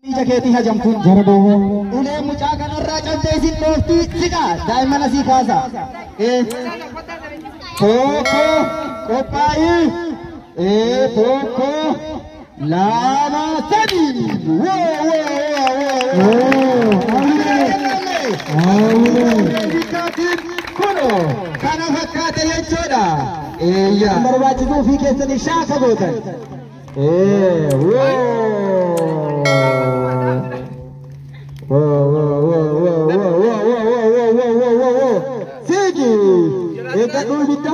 Jaketi hajamtun ulee mucaa kanarraa cabdee isin dhoofti siqa daa'imman asii kaasa tokko qophaa'i tokko lama sadi kuno kana fakkaate jechuudha barbaachisuu fi keessanii shaaka gootan Sigi, eka dulu bita,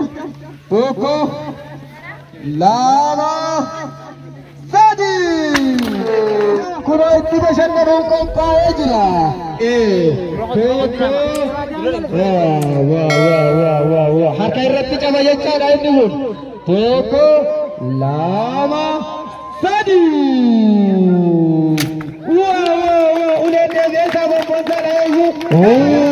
poko, lama, sadi. Kuno itu macam mana kau aja? Poko, wah. Harga irat kita macam mana ini? Poko, lama, sadi. Oh,